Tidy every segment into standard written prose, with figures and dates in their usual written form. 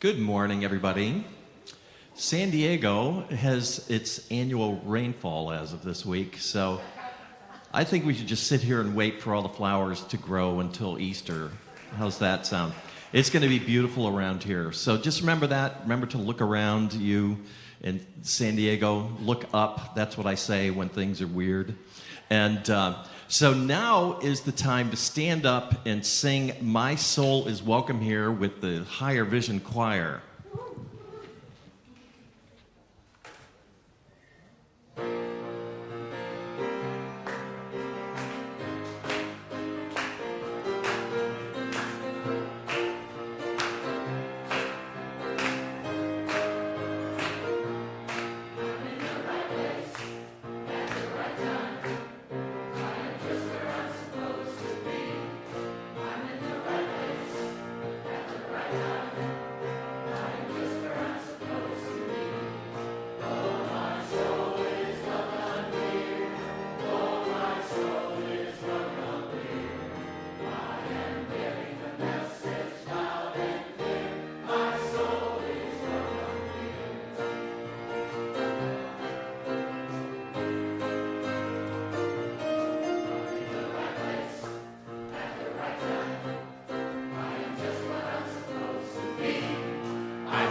Good morning, everybody. San Diego has its annual rainfall as of this week, so I think we should just sit here and wait for all the flowers to grow until Easter. How's that sound? It's going to be beautiful around here. So just remember that. Remember to look around you in San Diego. Look up. That's what I say when things are weird. And so now is the time to stand up and sing My Soul is Welcome Here with the Higher Vision Choir.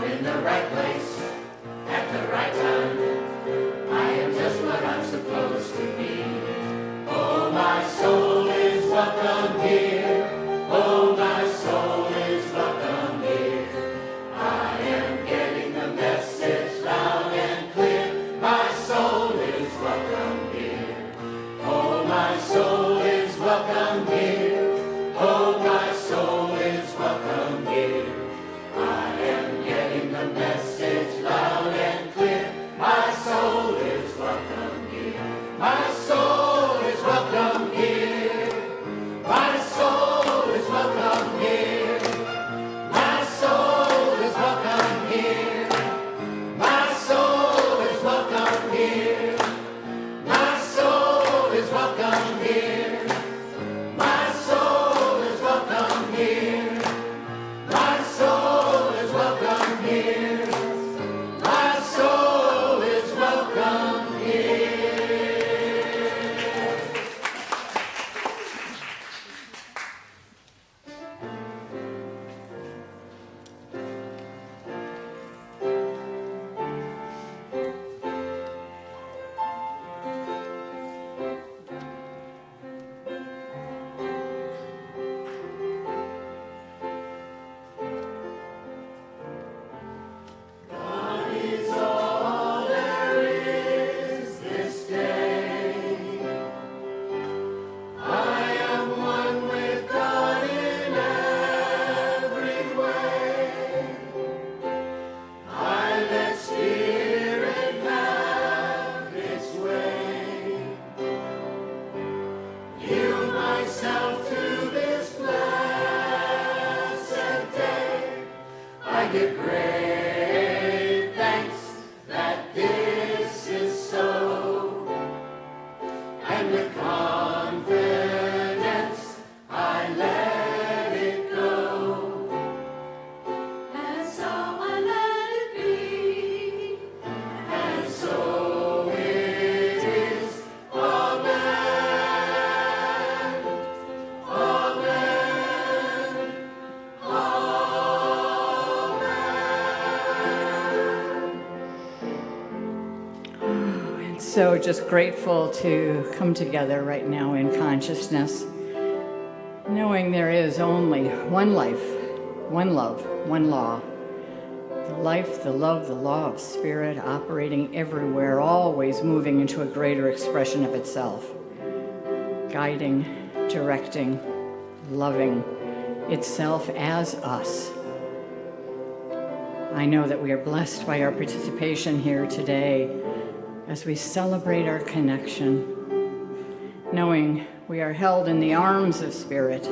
In the right place, at the right time, I am just what I'm supposed to be. Oh, my soul is welcome here. Oh, my soul is welcome here. I am getting the message loud and clear. My soul is welcome here. Oh, my soul is welcome here. Oh, my soul is welcome here. I am getting the message loud and clear. My soul is welcome here. My soul is welcome here. My soul is welcome here. My soul is welcome here. My soul is welcome here. My soul is welcome here. My soul is welcome here. My soul is welcome here. My soul is welcome here. God is all there is this day. I am one with God in every way. I let Spirit have its way. Yield myself to this blessed day. I give great thanks that this is so, and with confidence I let it go. And so I let it be, and so it is. Amen. Amen. And so just grateful to come together right now in consciousness, knowing there is only one life, one love, one law. The life, the love, the law of spirit operating everywhere, always moving into a greater expression of itself, guiding, directing, loving itself as us. I know that we are blessed by our participation here today as we celebrate our connection, knowing we are held in the arms of Spirit,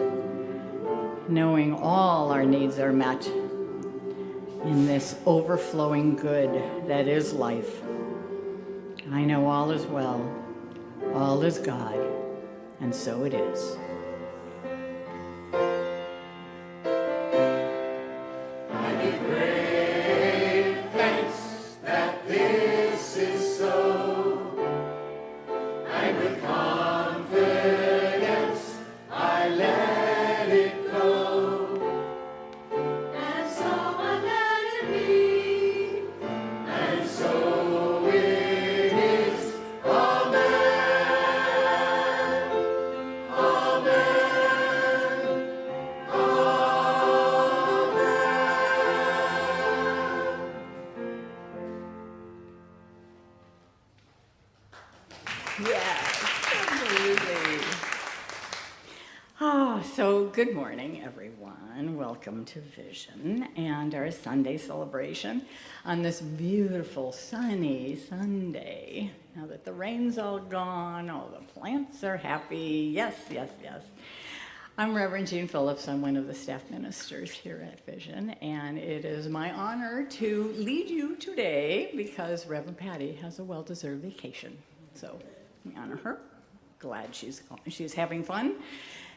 knowing all our needs are met in this overflowing good that is life. I know all is well, all is God, and so it is. I give grace. Yes, absolutely. Oh, so good morning, everyone. Welcome to Vision and our Sunday celebration on this beautiful sunny Sunday. Now that the rain's all gone, all the plants are happy. Yes, yes, yes. I'm Reverend Jeanne Phillips. I'm one of the staff ministers here at Vision, and it is my honor to lead you today because Reverend Patty has a well-deserved vacation. So we honor her. Glad she's having fun.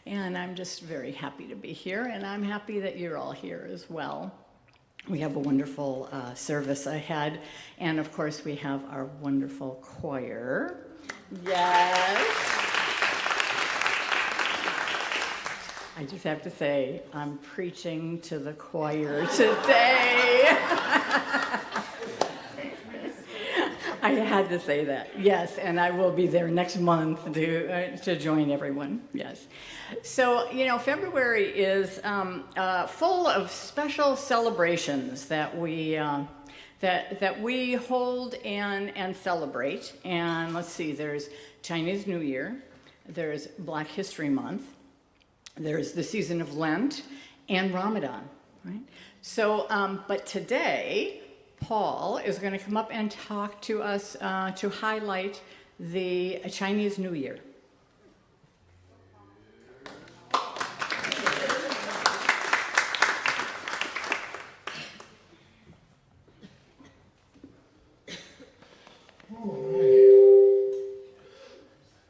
And I'm just very happy to be here, and I'm happy that you're all here as well. We have a wonderful service ahead, and of course we have our wonderful choir. Yes. I just have to say, I'm preaching to the choir today. I had to say that, yes, and I will be there next month to join everyone, yes. So, you know, February is full of special celebrations that we hold and celebrate. And let's see, there's Chinese New Year, there's Black History Month, there's the season of Lent, and Ramadan, right? So, but today, Paul is going to come up and talk to us to highlight the Chinese New Year. I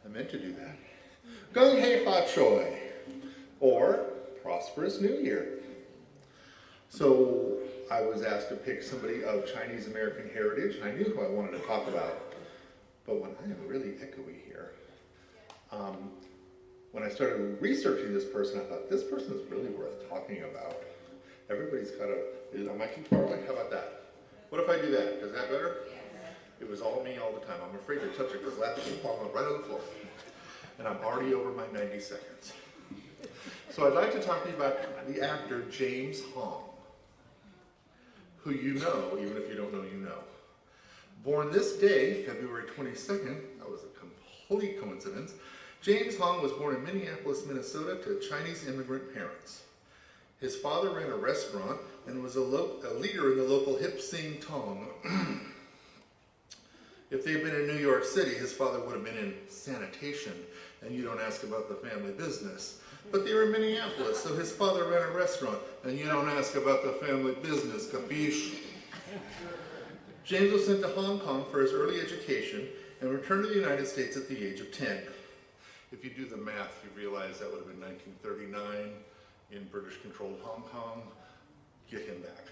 meant to do that. Gung Hei Fa Choi, or Prosperous New Year. So I was asked to pick somebody of Chinese American heritage, and I knew who I wanted to talk about. But when I am really echoey here, when I started researching this person, I thought, this person is really worth talking about. Everybody's got am I too far away? How about that? What if I do that? Is that better? It was all me all the time. I'm afraid to touch it because laughing will fall right on the floor. And I'm already over my 90 seconds. So I'd like to talk to you about the actor James Hong, who you know, even if you don't know, you know. Born this day, February 22nd, that was a complete coincidence, James Hong was born in Minneapolis, Minnesota to Chinese immigrant parents. His father ran a restaurant and was a leader in the local hip sing tong. If they'd been in New York City, his father would have been in sanitation, and you don't ask about the family business. But they were in Minneapolis, so his father ran a restaurant, and you don't ask about the family business, capiche? James was sent to Hong Kong for his early education and returned to the United States at the age of 10. If you do the math, you realize that would have been 1939 in British-controlled Hong Kong. Get him back.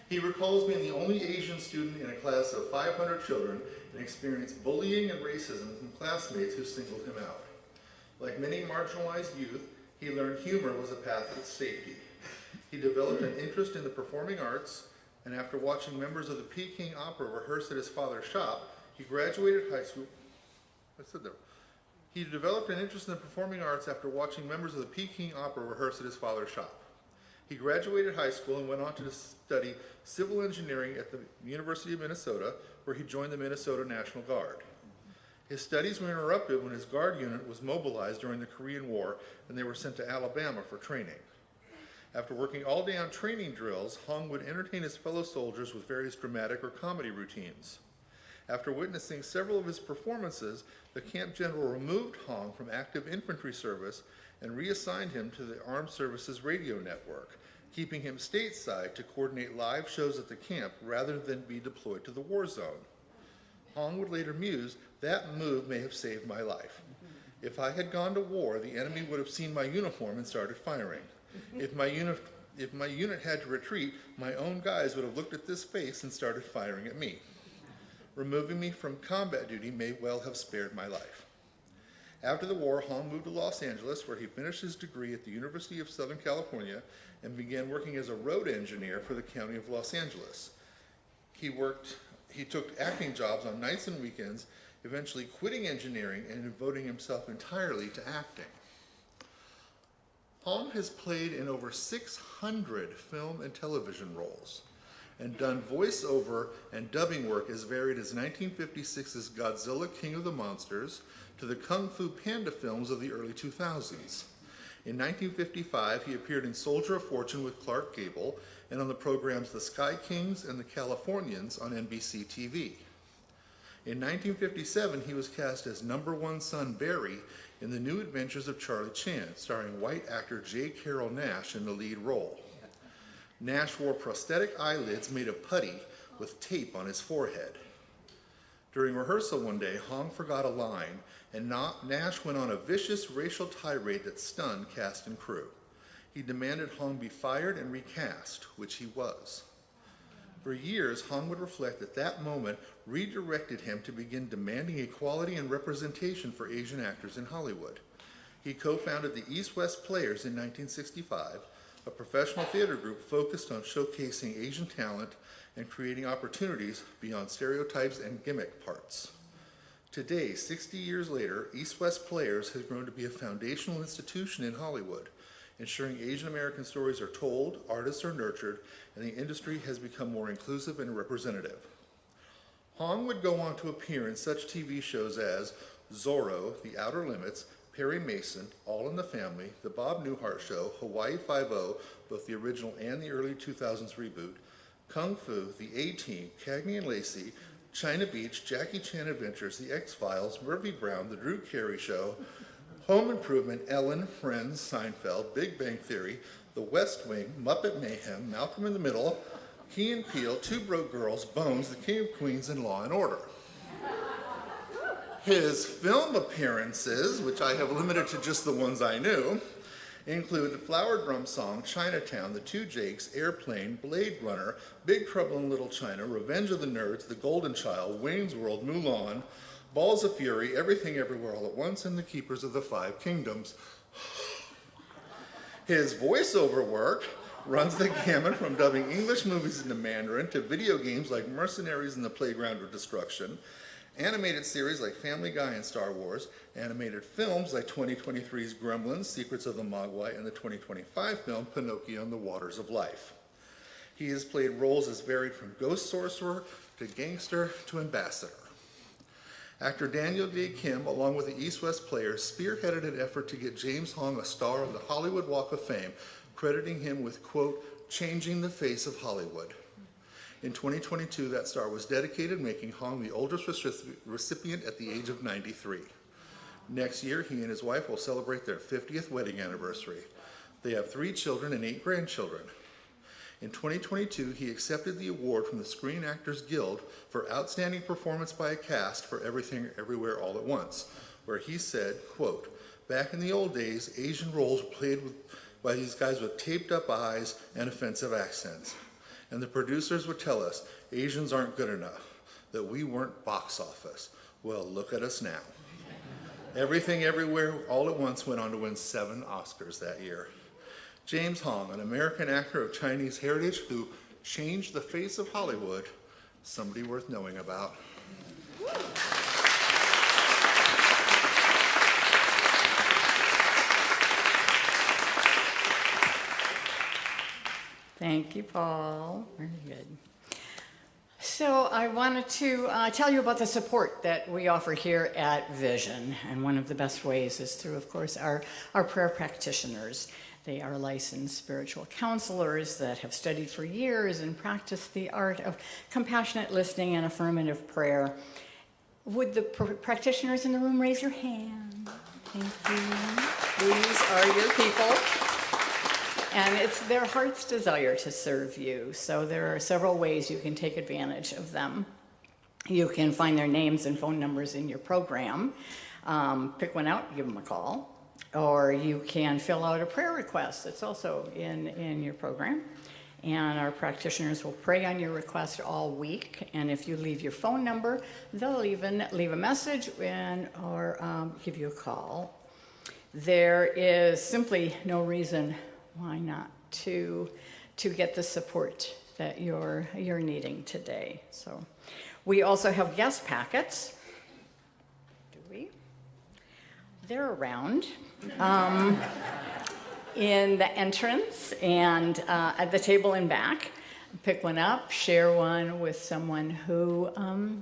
He recalls being the only Asian student in a class of 500 children and experienced bullying and racism from classmates who singled him out. Like many marginalized youth, he learned humor was a path to safety. He developed an interest in the performing arts, and after watching members of the Peking Opera rehearse at his father's shop, he graduated high school. He developed an interest in the performing arts after watching members of the Peking Opera rehearse at his father's shop. He graduated high school and went on to study civil engineering at the University of Minnesota, where he joined the Minnesota National Guard. His studies were interrupted when his Guard unit was mobilized during the Korean War, and they were sent to Alabama for training. After working all day on training drills, Hong would entertain his fellow soldiers with various dramatic or comedy routines. After witnessing several of his performances, the camp general removed Hong from active infantry service and reassigned him to the Armed Services Radio Network, keeping him stateside to coordinate live shows at the camp rather than be deployed to the war zone. Hong would later muse, "That move may have saved my life. If I had gone to war, the enemy would have seen my uniform and started firing. If my unit had to retreat, my own guys would have looked at this face and started firing at me. Removing me from combat duty may well have spared my life." After the war, Hong moved to Los Angeles, where he finished his degree at the University of Southern California and began working as a road engineer for the County of Los Angeles. He took acting jobs on nights and weekends, eventually quitting engineering and devoting himself entirely to acting. Hong has played in over 600 film and television roles. and done voiceover and dubbing work as varied as 1956's Godzilla King of the Monsters to the Kung Fu Panda films of the early 2000s. In 1955, he appeared in Soldier of Fortune with Clark Gable and on the programs The Sky Kings and The Californians on NBC TV. In 1957, he was cast as number one son Barry in The New Adventures of Charlie Chan, starring white actor J. Carrol Naish in the lead role. Naish wore prosthetic eyelids made of putty with tape on his forehead. During rehearsal one day, Hong forgot a line, and Naish went on a vicious racial tirade that stunned cast and crew. He demanded Hong be fired and recast, which he was. For years, Hong would reflect that that moment redirected him to begin demanding equality and representation for Asian actors in Hollywood. He co-founded the East-West Players in 1965, a professional theater group focused on showcasing Asian talent and creating opportunities beyond stereotypes and gimmick parts. Today, 60 years later, East-West Players has grown to be a foundational institution in Hollywood, ensuring Asian American stories are told, artists are nurtured, and the industry has become more inclusive and representative. Hong would go on to appear in such TV shows as Zorro, The Outer Limits, Perry Mason, All in the Family, The Bob Newhart Show, Hawaii Five-0, both the original and the early 2000s reboot, Kung Fu, The A-Team, Cagney and Lacey, China Beach, Jackie Chan Adventures, The X-Files, Murphy Brown, The Drew Carey Show, Home Improvement, Ellen, Friends, Seinfeld, Big Bang Theory, The West Wing, Muppet Mayhem, Malcolm in the Middle, Key and Peele, Two Broke Girls, Bones, The King of Queens, and Law and Order. His film appearances, which I have limited to just the ones I knew, include the Flower Drum Song, Chinatown, The Two Jakes, Airplane, Blade Runner, Big Trouble in Little China, Revenge of the Nerds, The Golden Child, Wayne's World, Mulan, Balls of Fury, Everything Everywhere All at Once, and The Keepers of the Five Kingdoms. His voiceover work runs the gamut from dubbing English movies into Mandarin to video games like Mercenaries and the Playground of Destruction, animated series like Family Guy and Star Wars, animated films like 2023's Gremlins, Secrets of the Mogwai, and the 2025 film Pinocchio and the Waters of Life. He has played roles as varied from ghost sorcerer to gangster to ambassador. Actor Daniel Day Kim, along with the East-West Players, spearheaded an effort to get James Hong a star on the Hollywood Walk of Fame, crediting him with, quote, changing the face of Hollywood. In 2022, that star was dedicated, making Hong the oldest recipient at the age of 93. Next year, he and his wife will celebrate their 50th wedding anniversary. They have 3 children and 8 grandchildren. In 2022, he accepted the award from the Screen Actors Guild for Outstanding Performance by a Cast for Everything Everywhere All at Once, where he said, quote, back in the old days, Asian roles were played by these guys with taped up eyes and offensive accents. And the producers would tell us, Asians aren't good enough, that we weren't box office. Well, look at us now. Everything Everywhere All at Once went on to win 7 Oscars that year. James Hong, an American actor of Chinese heritage who changed the face of Hollywood, somebody worth knowing about. Thank you, Paul. Very good. So I wanted to tell you about the support that we offer here at Vision. And one of the best ways is through, of course, our prayer practitioners. They are licensed spiritual counselors that have studied for years and practiced the art of compassionate listening and affirmative prayer. Would the practitioners in the room raise your hand? Thank you. These are your people. And it's their heart's desire to serve you. So there are several ways you can take advantage of them. You can find their names and phone numbers in your program. Pick one out, give them a call. Or you can fill out a prayer request that's also in your program. And our practitioners will pray on your request all week. And if you leave your phone number, they'll even leave a message or give you a call. There is simply no reason why not to get the support that you're needing today. So we also have guest packets. Do we? They're around in the entrance and at the table in back. Pick one up, share one with someone who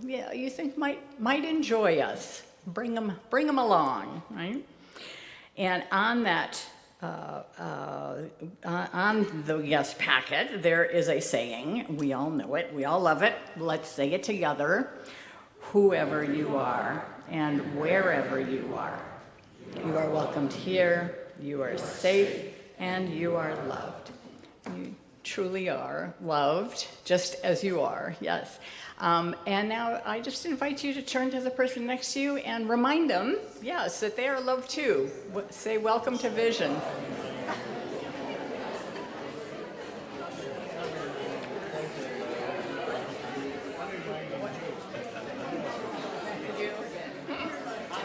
you think might enjoy us. Bring them along, right? And on that, on the guest packet, there is a saying. We all know it. We all love it. Let's say it together. Whoever you are and wherever you are welcomed here. You are safe and you are loved. You truly are loved, just as you are, yes. And now I just invite you to turn to the person next to you and remind them, yes, that they are loved too. Say, welcome to Vision.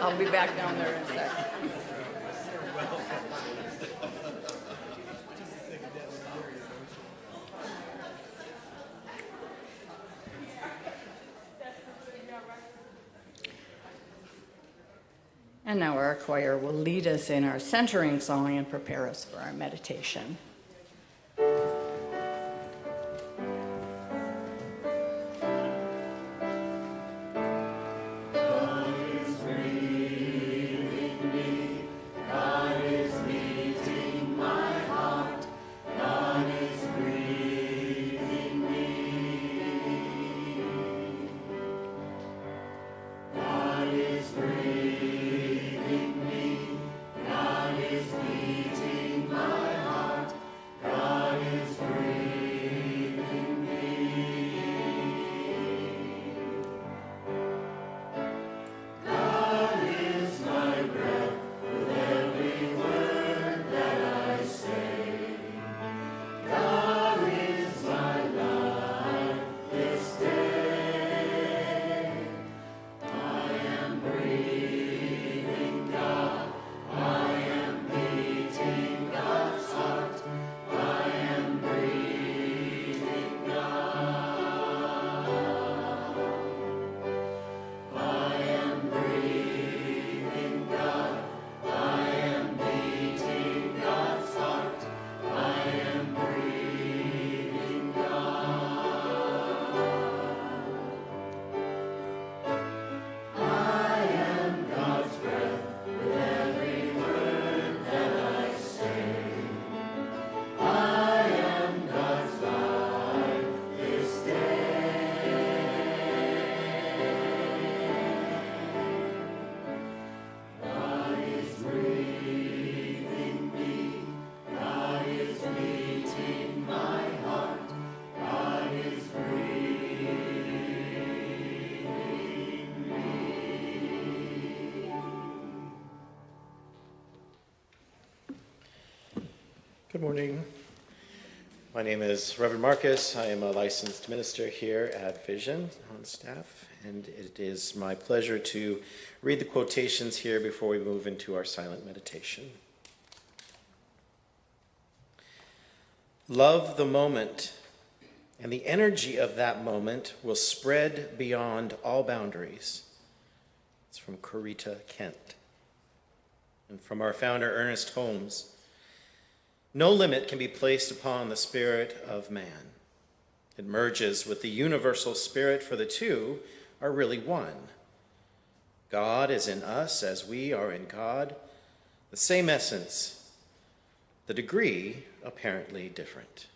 I'll be back down there in a sec. And now our choir will lead us in our centering song and prepare us for our meditation. Good morning. My name is Reverend Marcus. I am a licensed minister here at Vision on staff, and it is my pleasure to read the quotations here before we move into our silent meditation. Love the moment, and the energy of that moment will spread beyond all boundaries. It's from Corita Kent. And from our founder, Ernest Holmes. No limit can be placed upon the spirit of man. It merges with the universal spirit, for the two are really one. God is in us as we are in God, the same essence, the degree apparently different.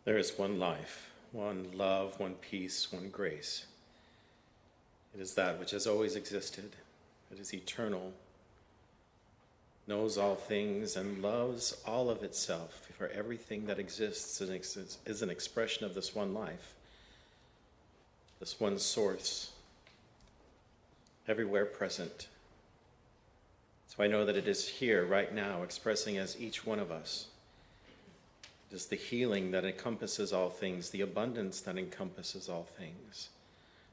There is one life, one love, one peace, one grace. It is that which has always existed. It is eternal, knows all things, and loves all of itself. For everything that exists is an expression of this one life, this one source, everywhere present. So I know that it is here, right now, expressing as each one of us. It is the healing that encompasses all things, the abundance that encompasses all things,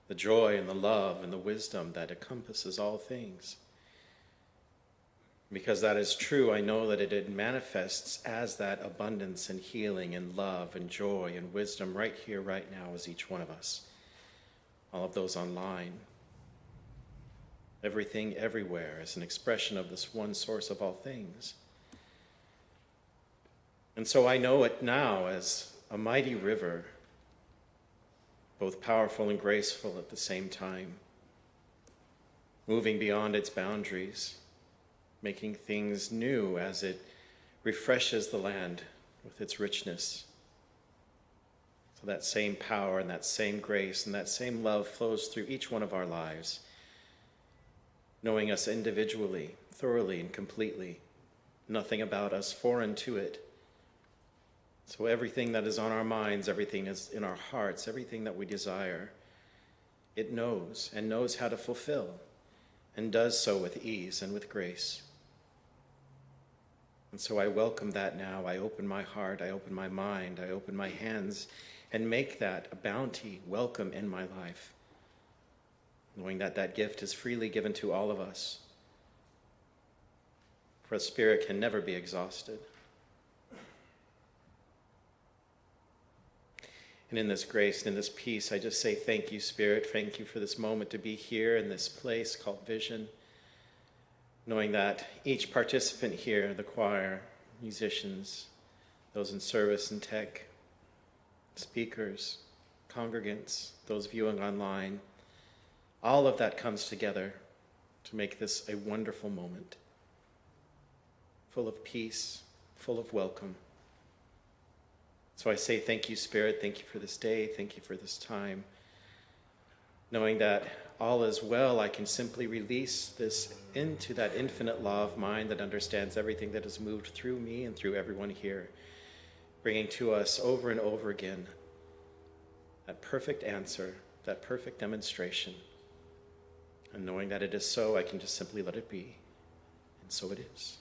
the joy and the love and the wisdom that encompasses all things. Because that is true, I know that it manifests as that abundance and healing and love and joy and wisdom right here, right now, as each one of us. All of those online. Everything, everywhere, is an expression of this one source of all things. And so I know it now as a mighty river, both powerful and graceful at the same time, moving beyond its boundaries, making things new as it refreshes the land with its richness. So that same power and that same grace and that same love flows through each one of our lives, knowing us individually, thoroughly and completely, nothing about us foreign to it. So everything that is on our minds, everything is in our hearts, everything that we desire, it knows and knows how to fulfill and does so with ease and with grace. And so I welcome that now. I open my heart, I open my mind, I open my hands, and make that a bounty welcome in my life, knowing that that gift is freely given to all of us. For a spirit can never be exhausted. And in this grace and in this peace, I just say thank you, Spirit. Thank you for this moment to be here in this place called Vision, knowing that each participant here, the choir, musicians, those in service and tech, speakers, congregants, those viewing online, all of that comes together to make this a wonderful moment, full of peace, full of welcome. So I say thank you, Spirit. Thank you for this day. Thank you for this time. Knowing that all is well, I can simply release this into that infinite law of mind that understands everything that has moved through me and through everyone here, bringing to us over and over again that perfect answer, that perfect demonstration. And knowing that it is so, I can just simply let it be. And so it is.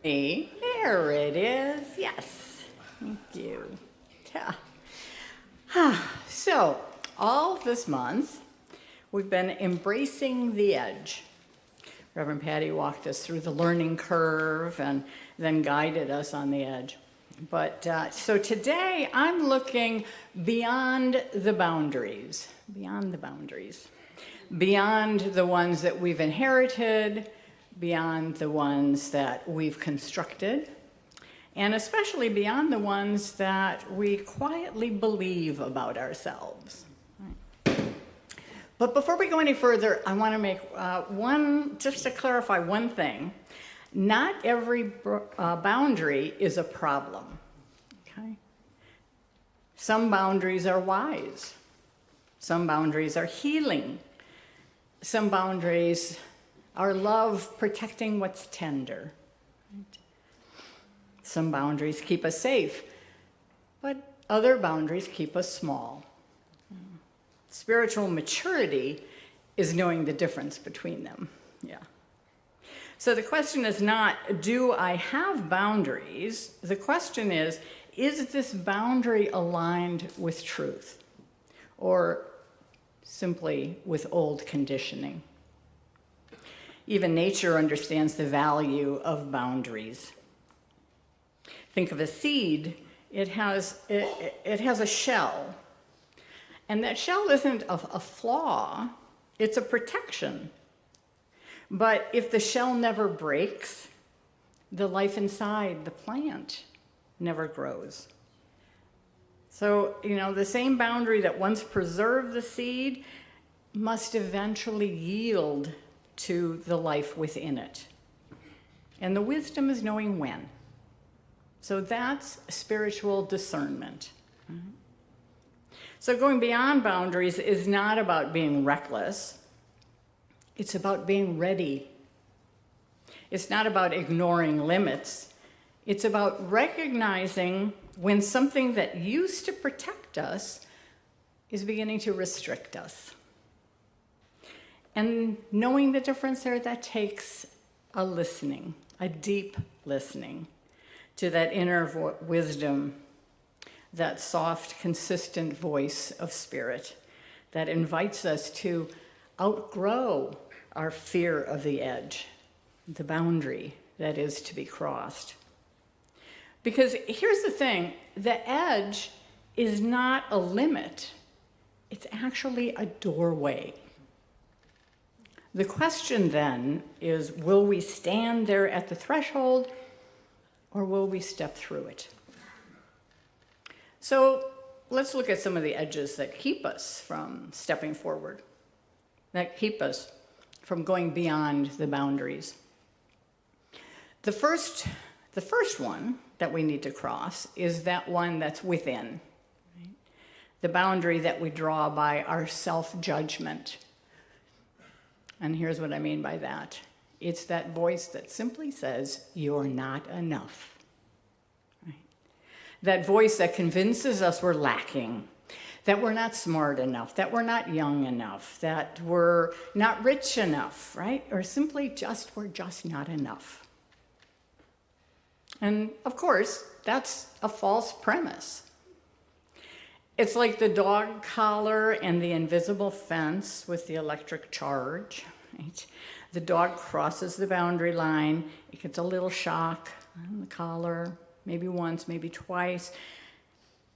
There it is. Yes. Thank you. Yeah. So, all this month, we've been embracing the edge. Reverend Patty walked us through the learning curve and then guided us on the edge. But so today, I'm looking beyond the boundaries, beyond the ones that we've inherited, beyond the ones that we've constructed, and especially beyond the ones that we quietly believe about ourselves. But before we go any further, I want to make just to clarify one thing. Not every boundary is a problem, okay? Some boundaries are wise. Some boundaries are healing. Some boundaries are love protecting what's tender. Right? Some boundaries keep us safe, but other boundaries keep us small. Spiritual maturity is knowing the difference between them. Yeah. So the question is not, do I have boundaries? The question is this boundary aligned with truth or simply with old conditioning? Even nature understands the value of boundaries. Think of a seed. It has a shell. And that shell isn't a flaw, it's a protection. But if the shell never breaks, the life inside the plant never grows. So, the same boundary that once preserved the seed must eventually yield to the life within it. And the wisdom is knowing when. So that's spiritual discernment. So going beyond boundaries is not about being reckless. It's about being ready. It's not about ignoring limits. It's about recognizing when something that used to protect us is beginning to restrict us. And knowing the difference there, that takes a listening, a deep listening to that inner wisdom, that soft, consistent voice of spirit that invites us to outgrow our fear of the edge, the boundary that is to be crossed. Because here's the thing, the edge is not a limit, it's actually a doorway. The question then is, will we stand there at the threshold or will we step through it? So let's look at some of the edges that keep us from stepping forward, that keep us from going beyond the boundaries. The first one that we need to cross is that one that's within, right? The boundary that we draw by our self-judgment. And here's what I mean by that. It's that voice that simply says, you're not enough. Right? That voice that convinces us we're lacking, that we're not smart enough, that we're not young enough, that we're not rich enough, right? Or simply we're just not enough. And of course, that's a false premise. It's like the dog collar and the invisible fence with the electric charge, right? The dog crosses the boundary line, it gets a little shock on the collar, maybe once, maybe twice,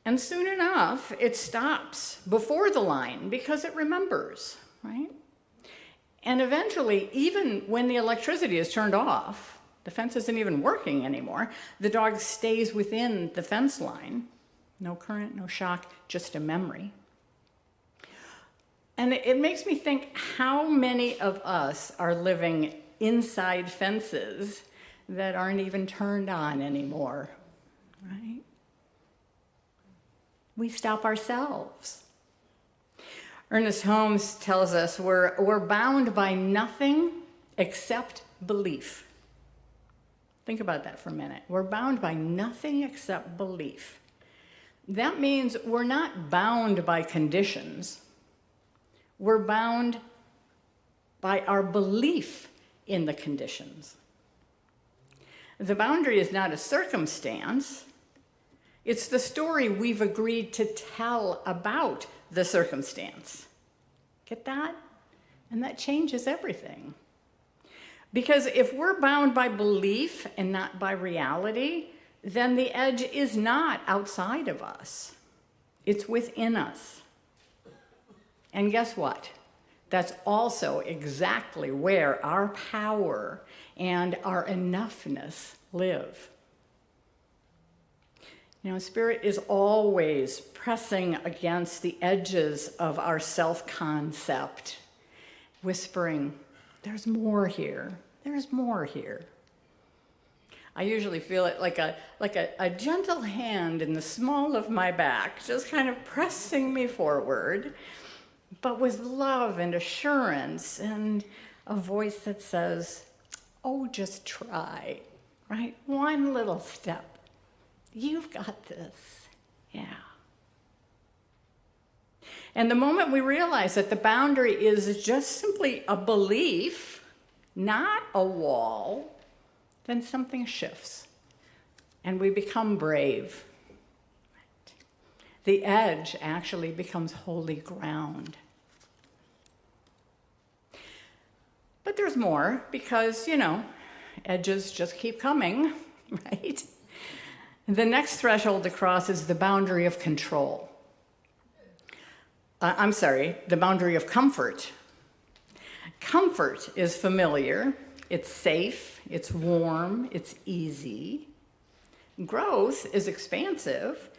and soon enough, it stops before the line because it remembers, right? And eventually, even when the electricity is turned off, the fence isn't even working anymore, the dog stays within the fence line. No current, no shock, just a memory. And it makes me think how many of us are living inside fences that aren't even turned on anymore, right? We stop ourselves. Ernest Holmes tells us we're bound by nothing except belief. Think about that for a minute. We're bound by nothing except belief. That means we're not bound by conditions. We're bound by our belief in the conditions. The boundary is not a circumstance. It's the story we've agreed to tell about the circumstance. Get that? And that changes everything. Because if we're bound by belief and not by reality, then the edge is not outside of us. It's within us. And guess what? That's also exactly where our power and our enoughness live. You know, Spirit is always pressing against the edges of our self-concept, whispering, there's more here, there's more here. I usually feel it like a gentle hand in the small of my back, just kind of pressing me forward, but with love and assurance and a voice that says, oh, just try, right? One little step. You've got this. Yeah. And the moment we realize that the boundary is just simply a belief, not a wall, then something shifts and we become brave. The edge actually becomes holy ground. But there's more because, you know, edges just keep coming, right? The next threshold to cross is the boundary of control. The boundary of comfort. Comfort is familiar, it's safe, it's warm, it's easy. Growth is expansive,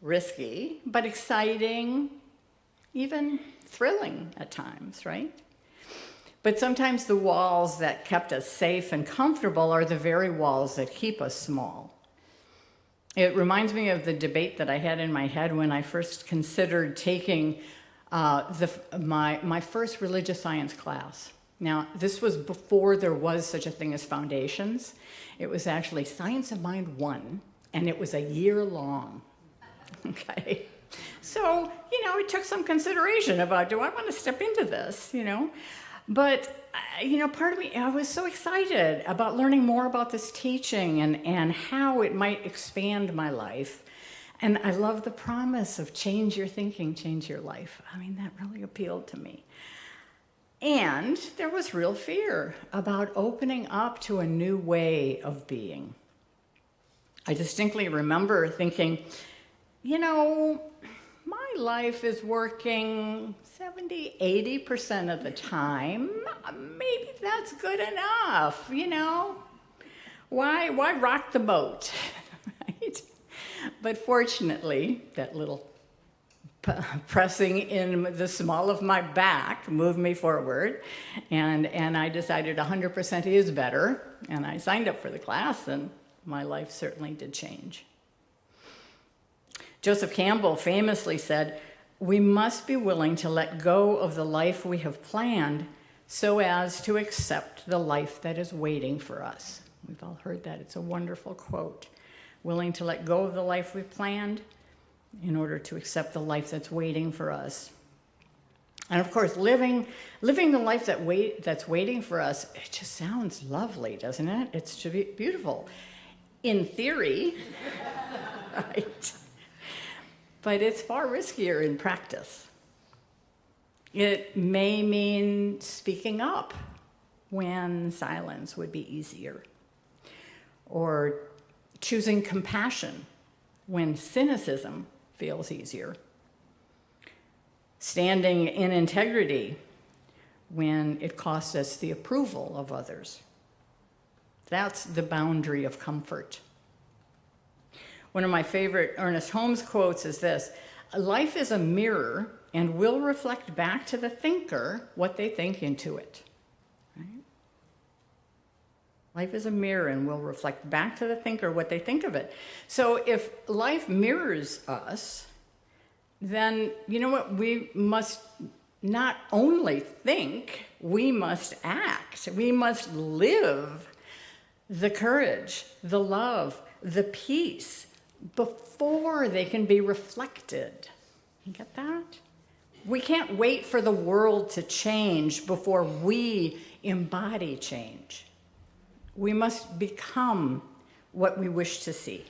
risky, but exciting, even thrilling at times, right? But sometimes the walls that kept us safe and comfortable are the very walls that keep us small. It reminds me of the debate that I had in my head when I first considered taking my first religious science class. Now, this was before there was such a thing as foundations. It was actually Science of Mind 1, and it was a year long. Okay? So, you know, it took some consideration about, do I want to step into this, you know? But, you know, part of me, I was so excited about learning more about this teaching and how it might expand my life. And I love the promise of change your thinking, change your life. I mean, that really appealed to me. And there was real fear about opening up to a new way of being. I distinctly remember thinking, you know, my life is working 70-80% of the time. Maybe that's good enough, you know? Why rock the boat, right? But fortunately, that little pressing in the small of my back moved me forward, and I decided 100% is better, and I signed up for the class, and my life certainly did change. Joseph Campbell famously said, we must be willing to let go of the life we have planned so as to accept the life that is waiting for us. We've all heard that. It's a wonderful quote. Willing to let go of the life we've planned in order to accept the life that's waiting for us. And of course, living the life that's waiting for us, it just sounds lovely, doesn't it? It's beautiful. In theory, right? But it's far riskier in practice. It may mean speaking up when silence would be easier, or choosing compassion when cynicism feels easier, standing in integrity when it costs us the approval of others. That's the boundary of comfort. One of my favorite Ernest Holmes quotes is this: life is a mirror and will reflect back to the thinker what they think into it. Right? Life is a mirror and will reflect back to the thinker what they think of it. So if life mirrors us, then you know what? We must not only think, we must act. We must live the courage, the love, the peace before they can be reflected. You get that? We can't wait for the world to change before we embody change. We must become what we wish to see.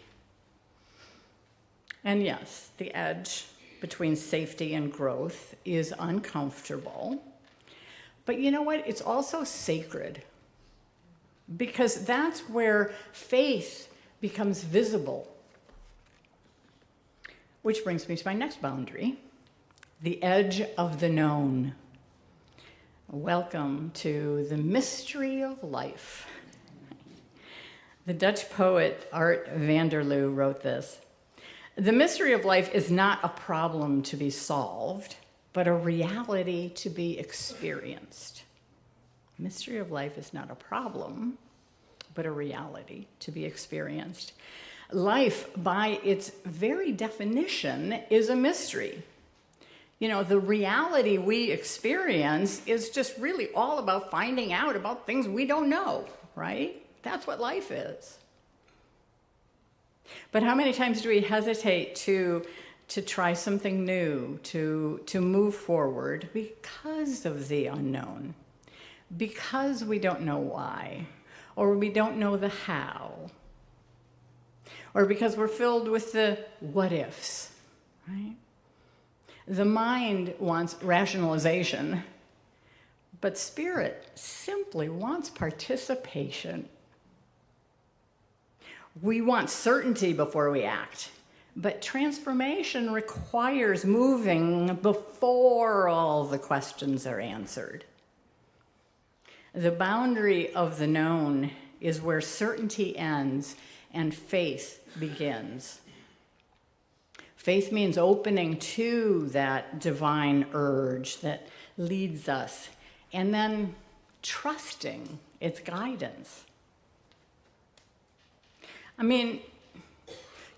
And yes, the edge between safety and growth is uncomfortable. But you know what? It's also sacred, because that's where faith becomes visible. Which brings me to my next boundary, the edge of the known. Welcome to the mystery of life. The Dutch poet Art Vanderloo wrote this: "The mystery of life is not a problem to be solved, but a reality to be experienced." Mystery of life is not a problem, but a reality to be experienced. Life, by its very definition, is a mystery. You know, the reality we experience is just really all about finding out about things we don't know, right? That's what life is. But how many times do we hesitate to try something new, to move forward because of the unknown, because we don't know why, or we don't know the how, or because we're filled with the what ifs, right? The mind wants rationalization, but spirit simply wants participation. We want certainty before we act, but transformation requires moving before all the questions are answered. The boundary of the known is where certainty ends and faith begins. Faith means opening to that divine urge that leads us, and then trusting its guidance. I mean,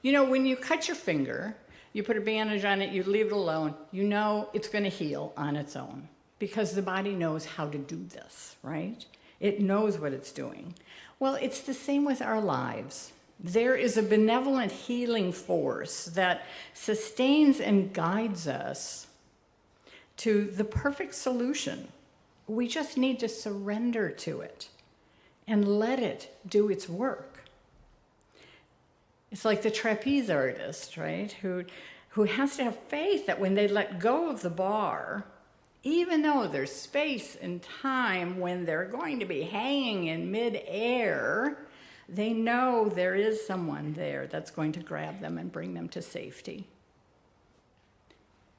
you know, when you cut your finger, you put a bandage on it, you leave it alone, you know it's going to heal on its own because the body knows how to do this, right? It knows what it's doing. Well, it's the same with our lives. There is a benevolent healing force that sustains and guides us to the perfect solution. We just need to surrender to it and let it do its work. It's like the trapeze artist, right? Who has to have faith that when they let go of the bar, even though there's space and time when they're going to be hanging in midair, they know there is someone there that's going to grab them and bring them to safety.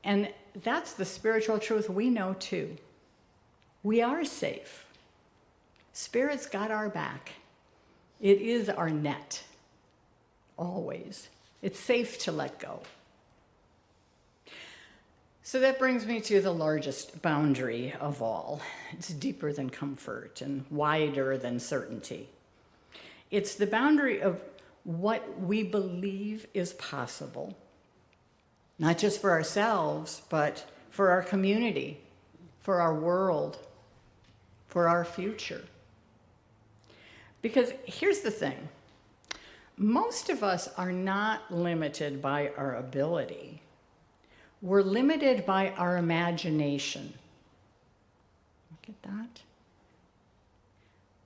And that's the spiritual truth we know too. We are safe. Spirit's got our back. It is our net. Always. It's safe to let go. So that brings me to the largest boundary of all. It's deeper than comfort and wider than certainty. It's the boundary of what we believe is possible, not just for ourselves, but for our community, for our world, for our future. Because here's the thing. Most of us are not limited by our ability. We're limited by our imagination. Look at that.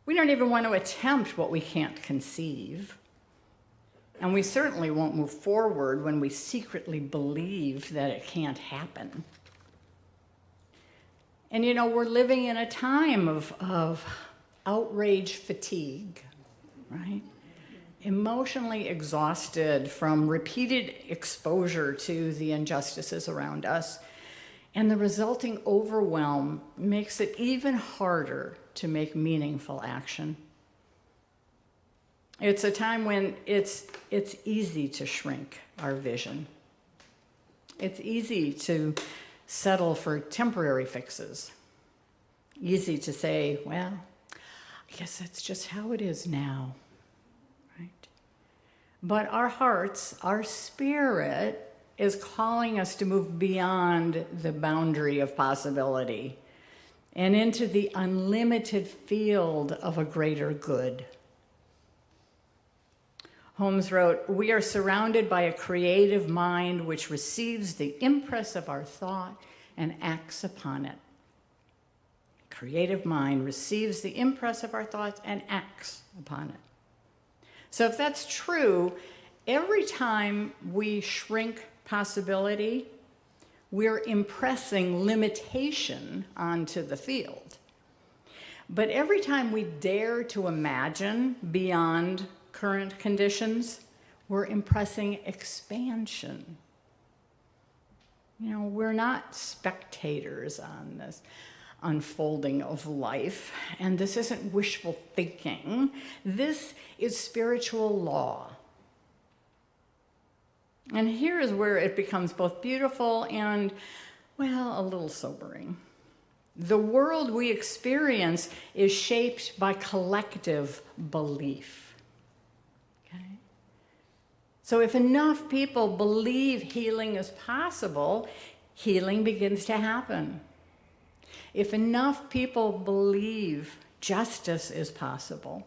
We don't even want to attempt what we can't conceive. And we certainly won't move forward when we secretly believe that it can't happen. And you know, we're living in a time of outrage fatigue, right? Emotionally exhausted from repeated exposure to the injustices around us. And the resulting overwhelm makes it even harder to make meaningful action. It's a time when it's easy to shrink our vision. It's easy to settle for temporary fixes. Easy to say, well, I guess that's just how it is now, right? But our hearts, our spirit is calling us to move beyond the boundary of possibility and into the unlimited field of a greater good. Holmes wrote, "We are surrounded by a creative mind which receives the impress of our thought and acts upon it." creative mind receives the impress of our thoughts and acts upon it. So if that's true, every time we shrink possibility, we're impressing limitation onto the field. But every time we dare to imagine beyond current conditions, we're impressing expansion. We're not spectators on this unfolding of life, and this isn't wishful thinking. This is spiritual law. And here is where it becomes both beautiful and, well, a little sobering. The world we experience is shaped by collective belief. Okay? So if enough people believe healing is possible, healing begins to happen. If enough people believe justice is possible,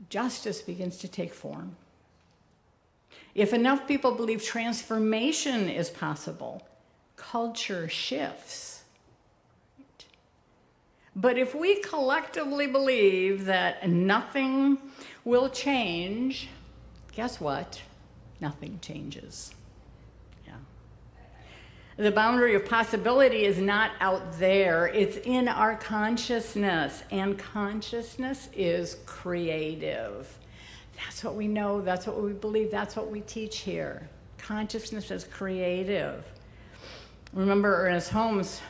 justice begins to take form. If enough people believe transformation is possible, culture shifts. But if we collectively believe that nothing will change, guess what? Nothing changes. Yeah. The boundary of possibility is not out there, it's in our consciousness, and consciousness is creative. That's what we know, that's what we believe, that's what we teach here. Consciousness is creative. Remember Ernest Holmes'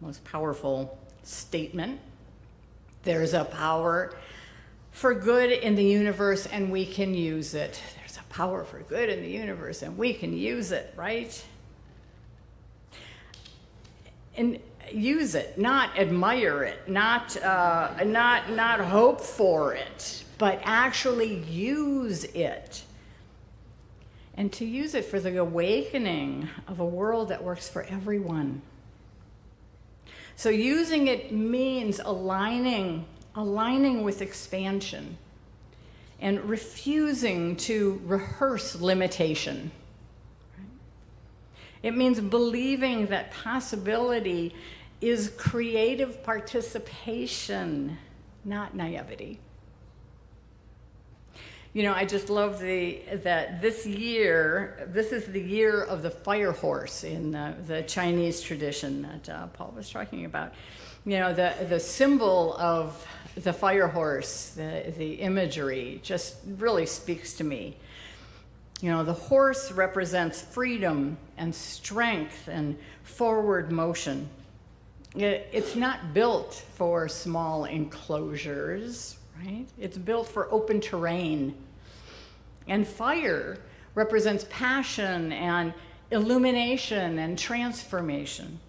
most powerful statement, there's a power for good in the universe and we can use it. There's a power for good in the universe and we can use it, right? And use it, not admire it, not hope for it, but actually use it. And to use it for the awakening of a world that works for everyone. So using it means aligning with expansion and refusing to rehearse limitation. It means believing that possibility is creative participation, not naivety. I just love that this is the year of the fire horse in the Chinese tradition that Paul was talking about. The symbol of the fire horse, the imagery just really speaks to me. The horse represents freedom and strength and forward motion. It's not built for small enclosures, right? It's built for open terrain. And fire represents passion and illumination and transformation.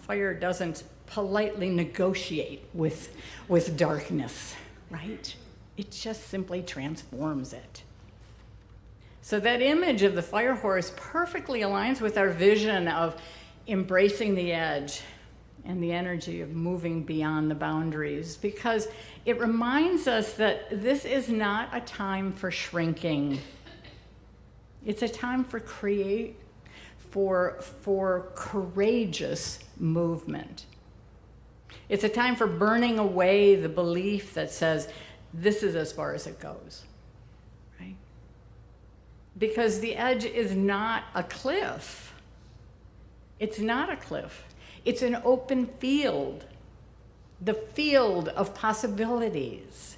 Fire doesn't politely negotiate with darkness, right? It just simply transforms it. So that image of the fire horse perfectly aligns with our vision of embracing the edge and the energy of moving beyond the boundaries, because it reminds us that this is not a time for shrinking. It's a time for courageous movement. It's a time for burning away the belief that says, this is as far as it goes, right? Because the edge is not a cliff. It's not a cliff. It's an open field, the field of possibilities.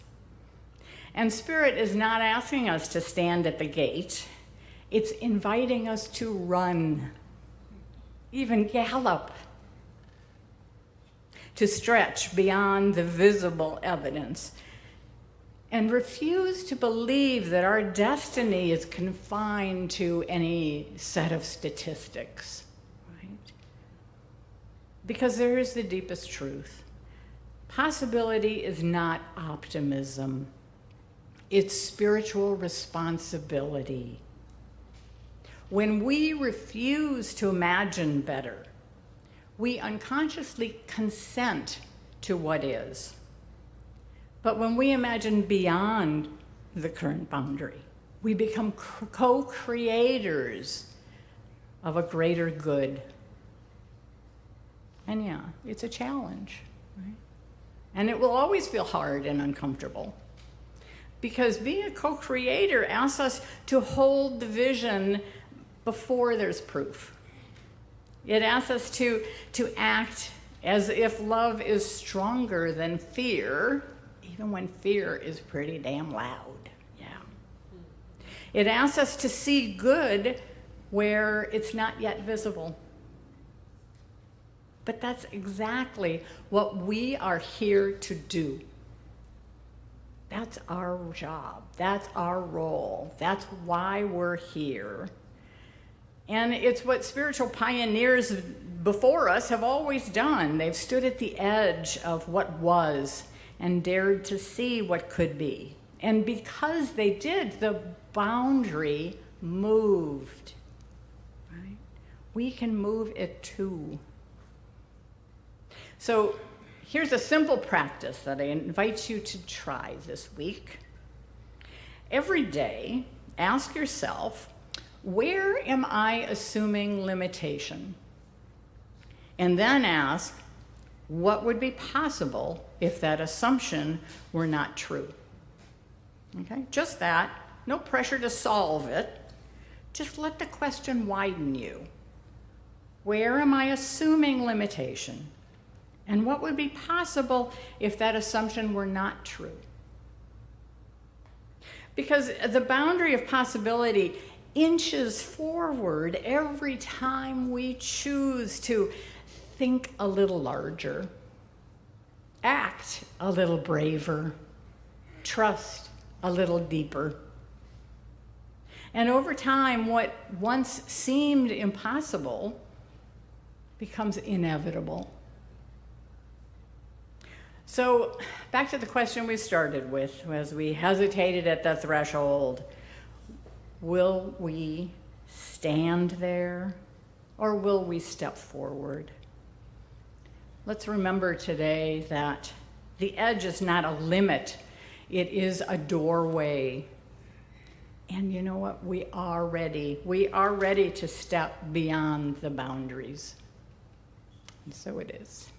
And Spirit is not asking us to stand at the gate. It's inviting us to run, even gallop, to stretch beyond the visible evidence and refuse to believe that our destiny is confined to any set of statistics. Because there is the deepest truth. Possibility is not optimism. It's spiritual responsibility. When we refuse to imagine better, we unconsciously consent to what is. But when we imagine beyond the current boundary, we become co-creators of a greater good. And yeah, it's a challenge, right? And it will always feel hard and uncomfortable. Because being a co-creator asks us to hold the vision before there's proof. It asks us to act as if love is stronger than fear, even when fear is pretty damn loud. Yeah. It asks us to see good where it's not yet visible. But that's exactly what we are here to do. That's our job. That's our role. That's why we're here. And it's what spiritual pioneers before us have always done. They've stood at the edge of what was and dared to see what could be. And because they did, the boundary moved. Right? We can move it too. So here's a simple practice that I invite you to try this week. Every day, ask yourself, where am I assuming limitation? And then ask, what would be possible if that assumption were not true? Okay, just that. No pressure to solve it. Just let the question widen you. Where am I assuming limitation? And what would be possible if that assumption were not true? Because the boundary of possibility inches forward every time we choose to think a little larger, act a little braver, trust a little deeper. And over time, what once seemed impossible becomes inevitable. So back to the question we started with as we hesitated at the threshold. Will we stand there or will we step forward? Let's remember today that the edge is not a limit. It is a doorway. And you know what? We are ready. We are ready to step beyond the boundaries. And so it is.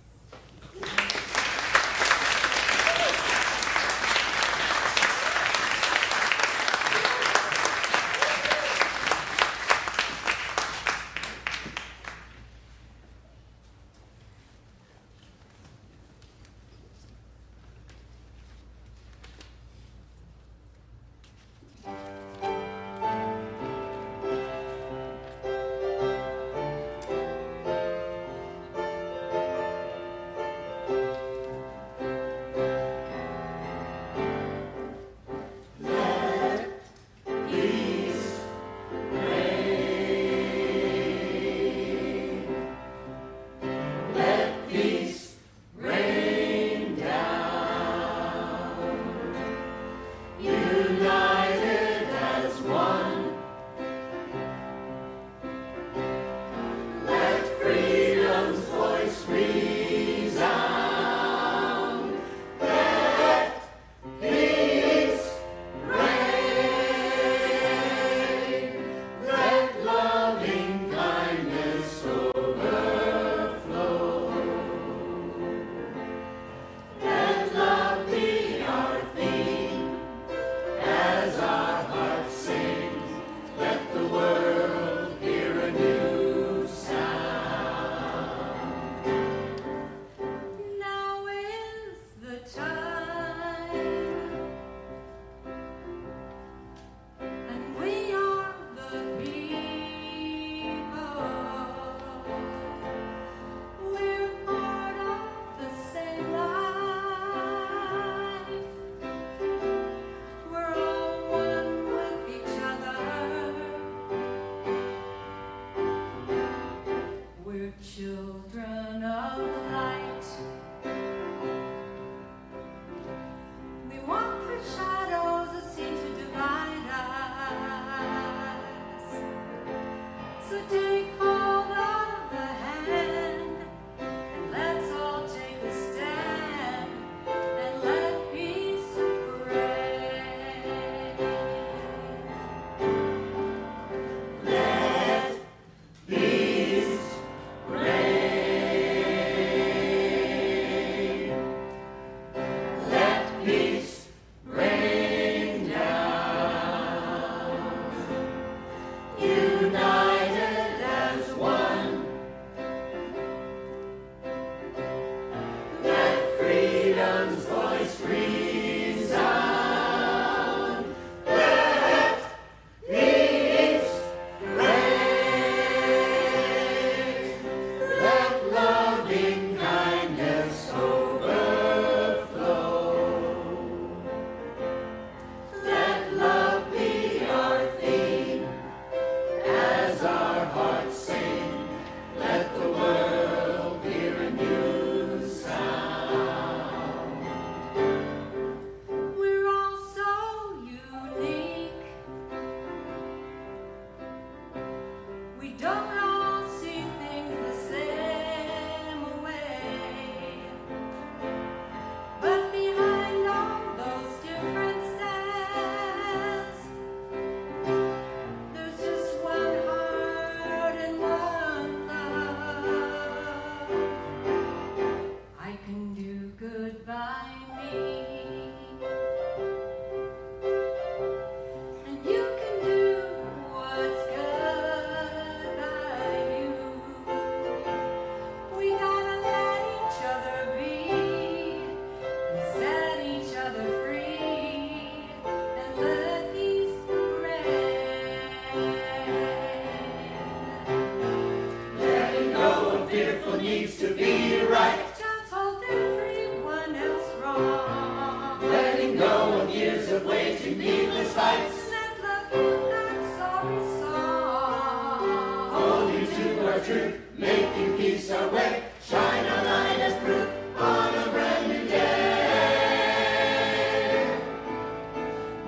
truth, making peace our way. Shine our light as proof on a brand new day.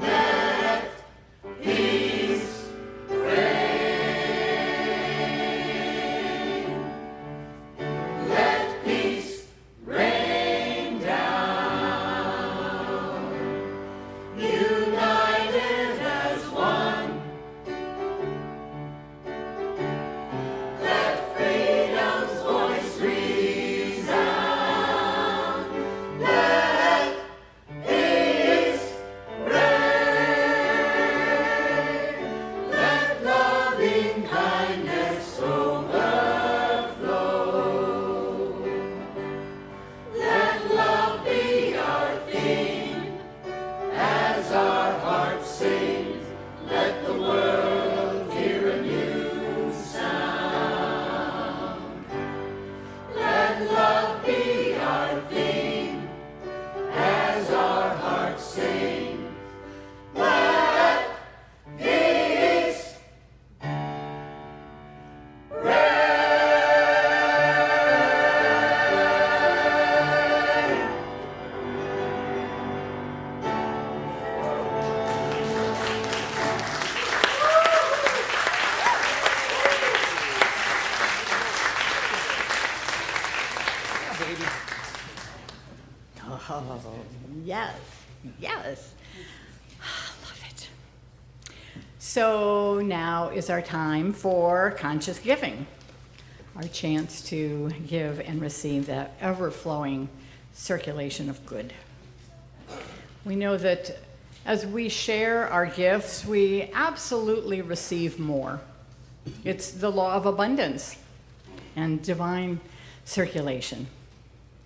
Let peace reign. Let peace rain down. United as one. Let freedom's voice resound. Let peace reign. Let loving kindness overflow. Let love be our theme as our hearts sing. Let the world hear a new sound. Let love be our theme as our hearts sing. Let peace reign. Oh, yes, yes. Love it. So now is our time for conscious giving, our chance to give and receive that ever-flowing circulation of good. We know that as we share our gifts, we absolutely receive more. It's the law of abundance and divine circulation.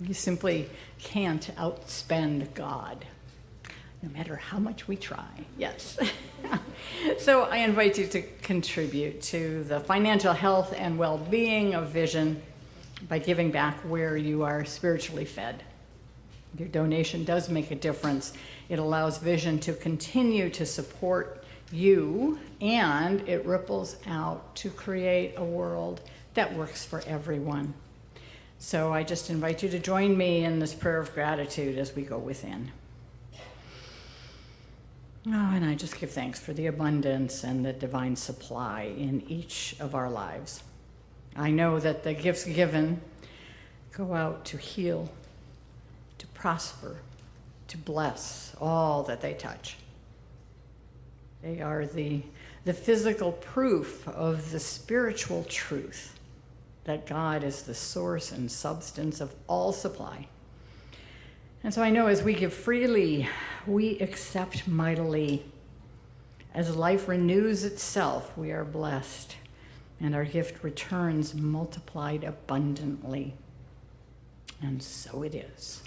You simply can't outspend God, no matter how much we try. Yes. So I invite you to contribute to the financial health and well-being of Vision by giving back where you are spiritually fed. Your donation does make a difference. It allows Vision to continue to support you, and it ripples out to create a world that works for everyone. So I just invite you to join me in this prayer of gratitude as we go within. Oh, and I just give thanks for the abundance and the divine supply in each of our lives. I know that the gifts given go out to heal, to prosper, to bless all that they touch. They are the physical proof of the spiritual truth that God is the source and substance of all supply. And so I know as we give freely, we accept mightily. As life renews itself, we are blessed, and our gift returns multiplied abundantly. And so it is.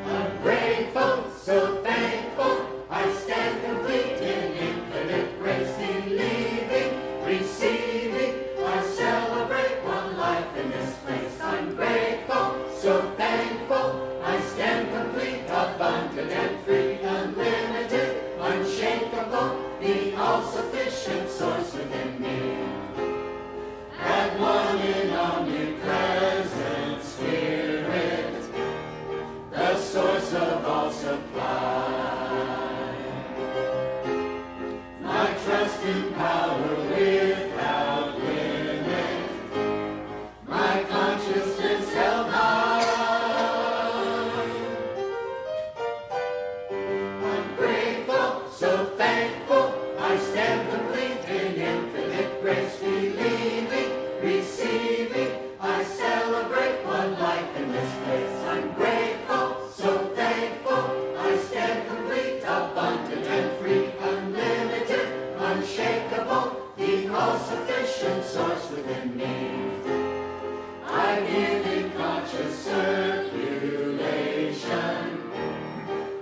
I'm grateful, so thankful, I stand complete in infinite grace, believing, receiving, I celebrate one life in this place. I'm grateful, so thankful, I stand complete, abundant and free, unlimited, unshakable, the all-sufficient source within me. At one in omnipresent Spirit, the source of all supply. My trust in power without limit, my consciousness held high. I'm grateful, so thankful, I stand complete in infinite grace, believing, receiving, I celebrate one life in this place. I'm grateful, so thankful, I stand complete, abundant and free, unlimited, unshakable, the all-sufficient source within me. I give in conscious circulation,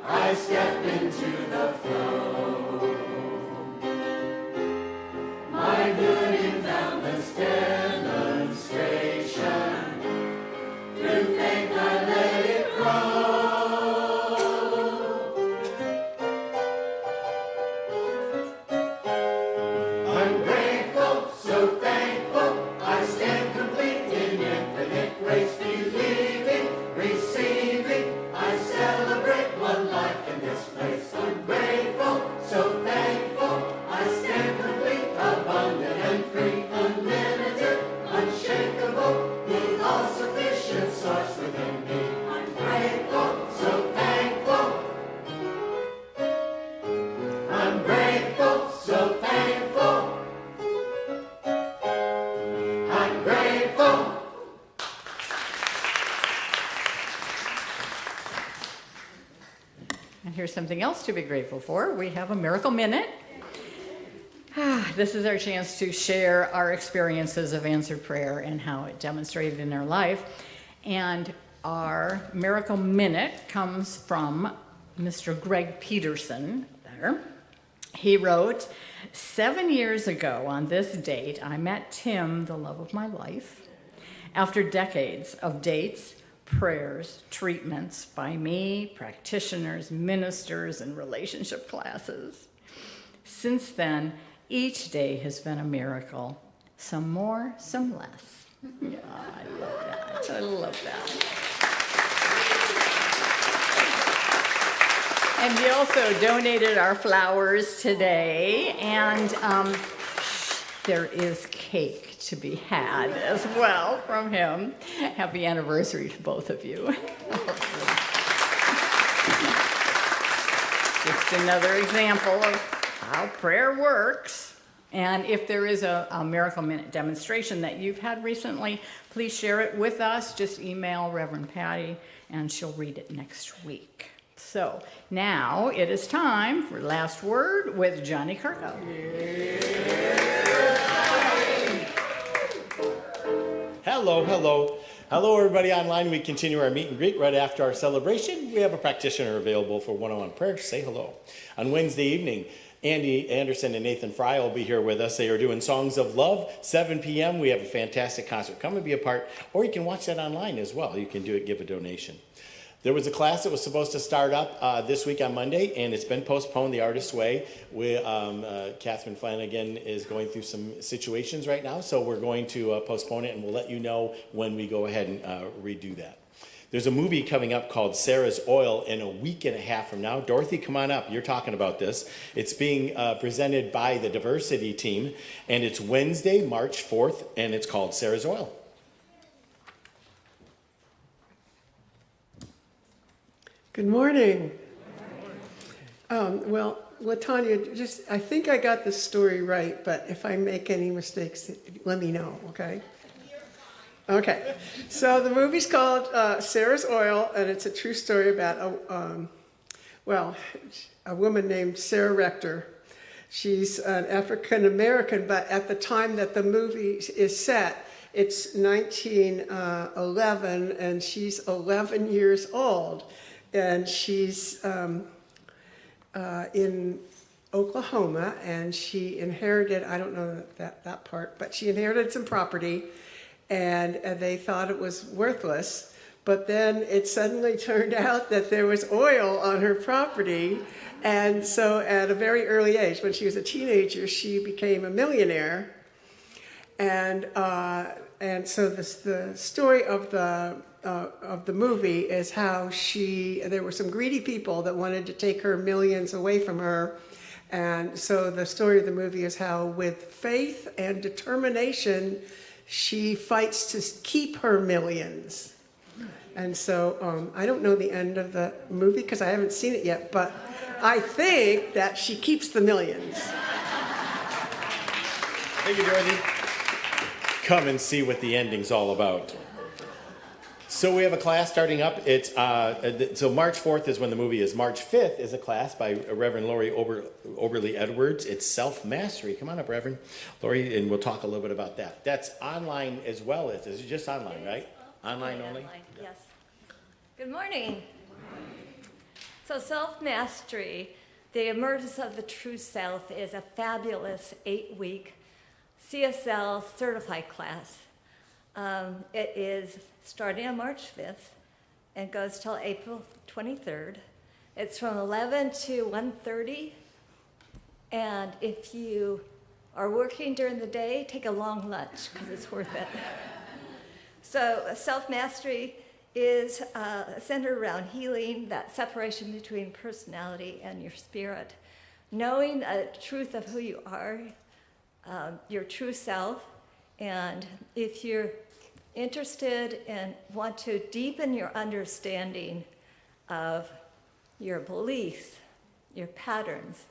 I step into the flow. My good in boundless demonstration, through first place. I'm grateful, so thankful. I stand complete, abundant and free, unlimited, unshakable, the all-sufficient source within me. I'm grateful, so thankful. I'm grateful, so thankful. I'm grateful. And here's something else to be grateful for. We have a Miracle Minute. This is our chance to share our experiences of answered prayer and how it demonstrated in our life. And our Miracle Minute comes from Mr. Greg Peterson there. He wrote, 7 years ago on this date, I met Tim, the love of my life. After decades of dates, prayers, treatments by me, practitioners, ministers, and relationship classes. Since then, each day has been a miracle. Some more, some less. Yeah, I love that. I love that. And he also donated our flowers today, and there is cake to be had as well from him. Happy anniversary to both of you. Just another example of how prayer works. And if there is a Miracle Minute demonstration that you've had recently, please share it with us. Just email Reverend Patty, and she'll read it next week. So now it is time for Last Word with Johnny Kirko. Hello, hello. Hello, everybody online. We continue our meet and greet right after our celebration. We have a practitioner available for one-on-one prayer. Say hello. On Wednesday evening, Andy Anderson and Nathan Fry will be here with us. They are doing Songs of Love, 7 p.m. We have a fantastic concert. Come and be a part, or you can watch that online as well. You can do it, give a donation. There was a class that was supposed to start up this week on Monday, and it's been postponed the Artist's Way. Catherine Flanagan is going through some situations right now, so we're going to postpone it, and we'll let you know when we go ahead and redo that. There's a movie coming up called Sarah's Oil in a week and a half from now. Dorothy, come on up. You're talking about this. It's being presented by the Diversity team, and it's Wednesday, March 4th, and it's called Sarah's Oil. Good morning. Well, Latanya, I think I got the story right, but if I make any mistakes, let me know, okay? Okay, so the movie's called Sarah's Oil, and it's a true story about a woman named Sarah Rector. She's an African American, but at the time that the movie is set, it's 1911, and she's 11 years old. And she's in Oklahoma, and she inherited, I don't know that part, but she inherited some property, and they thought it was worthless. But then it suddenly turned out that there was oil on her property. And so at a very early age, when she was a teenager, she became a millionaire. And so the story of the movie is how there were some greedy people that wanted to take her millions away from her. And so the story of the movie is how with faith and determination, she fights to keep her millions. And so I don't know the end of the movie because I haven't seen it yet, but I think that she keeps the millions. Thank you, Dorothy. Come and see what the ending's all about. So we have a class starting up. So March 4th is when the movie is. March 5th is a class by Reverend Lori Oberly Edwards. It's self-mastery. Come on up, Reverend Lori, and we'll talk a little bit about that. That's online as well. Is it just online, right? Online only? Online, yes. Good morning. So self-mastery, the emergence of the true self, is a fabulous 8-week CSL certified class. It is starting on March 5th and goes till April 23rd. It's from 11 to 1:30. And if you are working during the day, take a long lunch because it's worth it. So self-mastery is centered around healing that separation between personality and your spirit. Knowing the truth of who you are, your true self, and if you're interested and want to deepen your understanding of your beliefs, your patterns,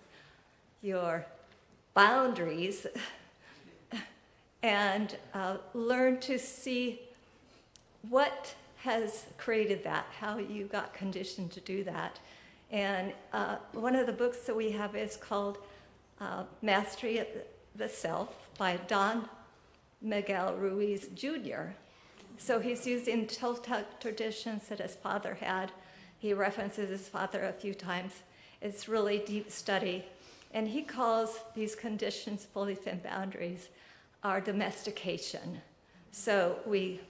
your boundaries, and learn to see what has created that, how you got conditioned to do that. And one of the books that we have is called Mastery of the Self by Don Miguel Ruiz Jr. So he's using Toltec traditions that his father had. He references his father a few times. It's really deep study. And he calls these conditions, beliefs, and boundaries our domestication. So we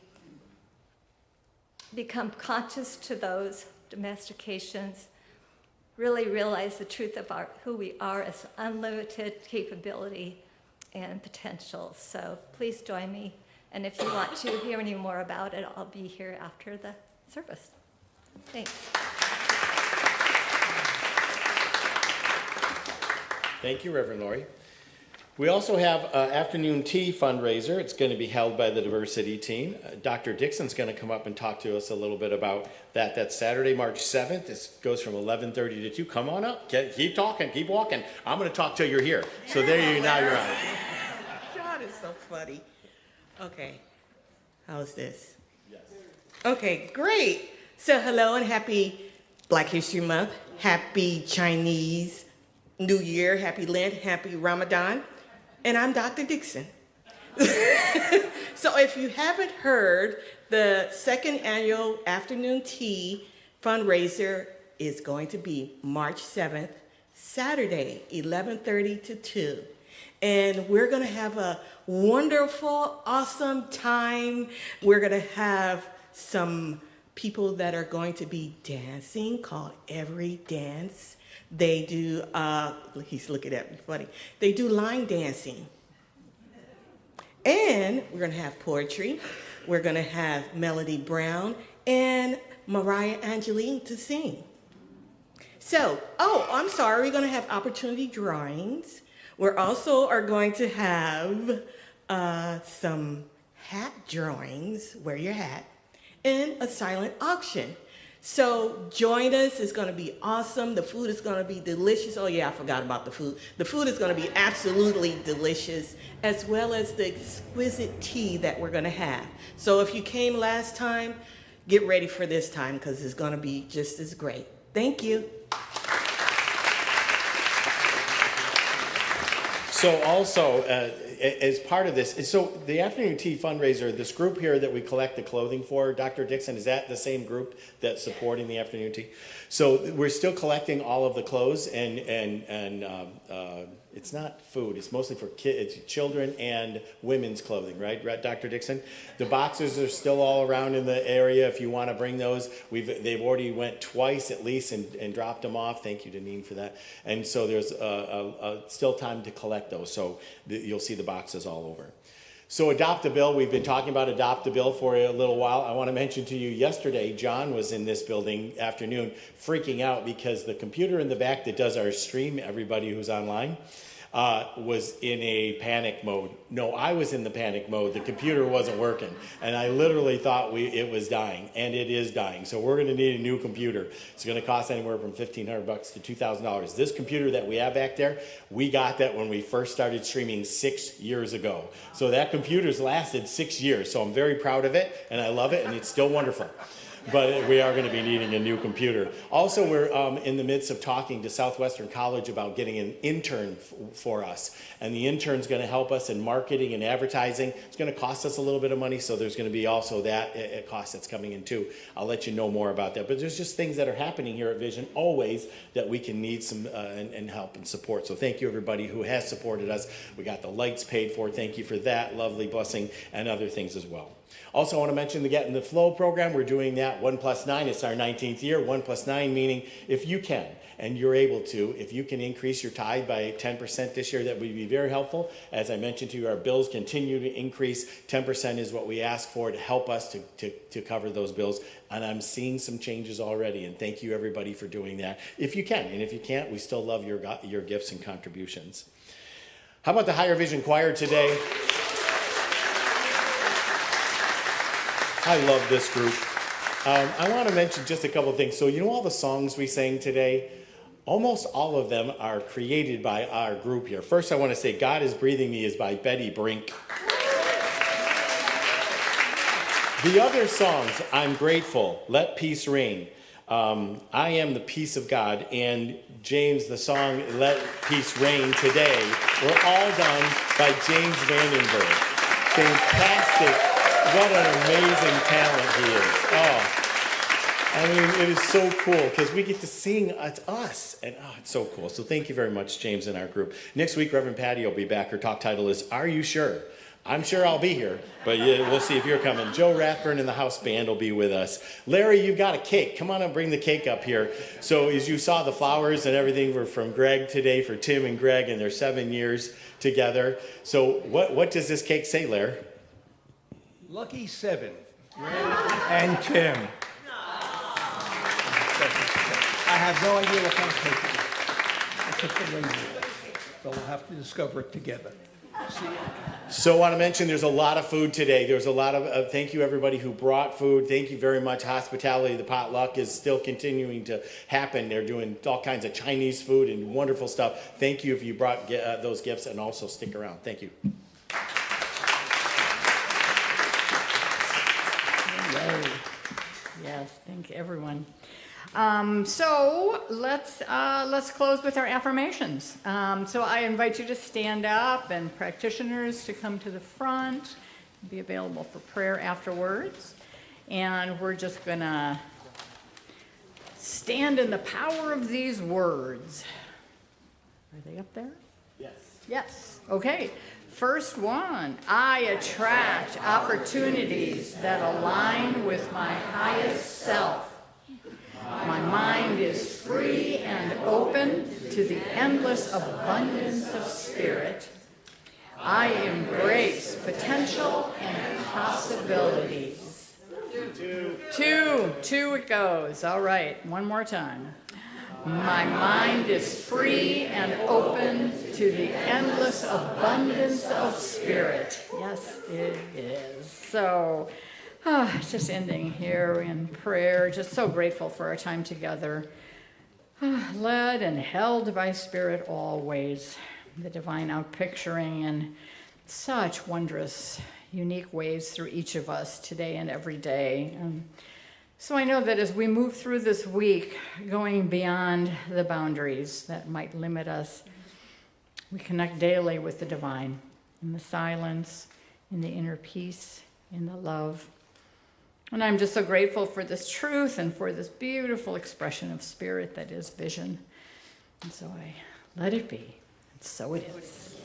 become conscious to those domestications, really realize the truth of who we are as unlimited capability and potential. So please join me. And if you want to hear any more about it, I'll be here after the service. Thanks. Thank you, Reverend Lori. We also have an afternoon tea fundraiser. It's going to be held by the diversity team. Dr. Dixon's going to come up and talk to us a little bit about that. That's Saturday, March 7th. This goes from 11:30 to 2. Come on up. Keep talking. Keep walking. I'm going to talk till you're here. So there you now you're on. God is so funny. Okay. How's this? Yes. Okay, great. So hello and happy Black History Month. Happy Chinese New Year. Happy Lent. Happy Ramadan. And I'm Dr. Dixon. So if you haven't heard, the second annual afternoon tea fundraiser is going to be March 7th, Saturday, 11:30 to 2. And we're going to have a wonderful, awesome time. We're going to have some people that are going to be dancing called Every Dance. They do, he's looking at me funny. They do line dancing. And we're going to have poetry. We're going to have Melody Brown and Mariah Angeline to sing. So, I'm sorry, we're going to have opportunity drawings. We're also are going to have some hat drawings, wear your hat, and a silent auction. So join us, it's gonna be awesome. The food is gonna be delicious. Oh yeah, I forgot about the food. The food is gonna be absolutely delicious, as well as the exquisite tea that we're gonna have. So if you came last time, get ready for this time because it's gonna be just as great. Thank you. So also, as part of this, so the afternoon tea fundraiser, this group here that we collect the clothing for, Dr. Dixon, is that the same group that's supporting the afternoon tea? So we're still collecting all of the clothes, and it's not food. It's mostly for kids, children, and women's clothing, right, Dr. Dixon? The boxes are still all around in the area. If you want to bring those, they've already went twice at least and dropped them off. Thank you, Deneen, for that. And so there's still time to collect those. So you'll see the boxes all over. So Adopt a Bill, we've been talking about Adopt a Bill for a little while. I want to mention to you, yesterday, John was in this building afternoon freaking out because the computer in the back that does our stream, everybody who's online, was in a panic mode. No, I was in the panic mode. The computer wasn't working. And I literally thought it was dying, and it is dying. So we're going to need a new computer. It's going to cost anywhere from $1,500 to $2,000. This computer that we have back there, we got that when we first started streaming 6 years ago. So that computer's lasted 6 years. So I'm very proud of it, and I love it, and it's still wonderful. But we are going to be needing a new computer. Also, we're in the midst of talking to Southwestern College about getting an intern for us. And the intern's going to help us in marketing and advertising. It's going to cost us a little bit of money, so there's going to be also that cost that's coming in too. I'll let you know more about that. But there's just things that are happening here at Vision always that we can need some and help and support. So thank you, everybody who has supported us. We got the lights paid for. Thank you for that lovely blessing and other things as well. Also, I want to mention the Get in the Flow program. We're doing that 1+9. It's our 19th year. 1+9 meaning if you can and you're able to, if you can increase your tithe by 10% this year, that would be very helpful. As I mentioned to you, our bills continue to increase. 10% is what we ask for to help us to cover those bills. And I'm seeing some changes already. And thank you, everybody, for doing that. If you can. And if you can't, we still love your gifts and contributions. How about the Higher Vision Choir today? I love this group. I want to mention just a couple of things. So you know all the songs we sang today? Almost all of them are created by our group here. First, I want to say God is Breathing Me is by Betty Brink. The other songs, I'm Grateful, Let Peace Reign, I Am the Peace of God, and James, the song Let Peace Reign Today, were all done by James Vandenberg. Fantastic. What an amazing talent he is. Oh, I mean, it is so cool because we get to sing it's us. And it's so cool. So thank you very much, James, and our group. Next week, Reverend Patty will be back. Her talk title is, Are You Sure? I'm sure I'll be here, but we'll see if you're coming. Joe Rathburn and the house band will be with us. Larry, you've got a cake. Come on and bring the cake up here. So as you saw, the flowers and everything were from Greg today for Tim and Greg and their 7 years together. So what does this cake say, Larry? Lucky 7, and Tim. I have no idea what kind of cake it is. I took the reindeer, so we'll have to discover it together. See you. So I want to mention there's a lot of food today. There's a lot of, thank you everybody who brought food. Thank you very much. Hospitality, the potluck is still continuing to happen. They're doing all kinds of Chinese food and wonderful stuff. Thank you if you brought those gifts, and also stick around. Thank you. Yes, thank everyone. So let's close with our affirmations. So I invite you to stand up, and practitioners to come to the front, be available for prayer afterwards. And we're just gonna stand in the power of these words. Are they up there? Yes. Yes. Okay. First one, I attract opportunities that align with my highest self. My mind is free and open to the endless abundance of spirit. I embrace potential and possibilities. Two it goes. All right, one more time. My mind is free and open to the endless abundance of spirit. Yes, it is. So, just ending here in prayer. Just so grateful for our time together. Led and held by Spirit always. The divine outpicturing in such wondrous, unique ways through each of us today and every day. So I know that as we move through this week, going beyond the boundaries that might limit us, we connect daily with the divine, in the silence, in the inner peace, in the love. And I'm just so grateful for this truth and for this beautiful expression of spirit that is vision. And so I let it be, and so it is.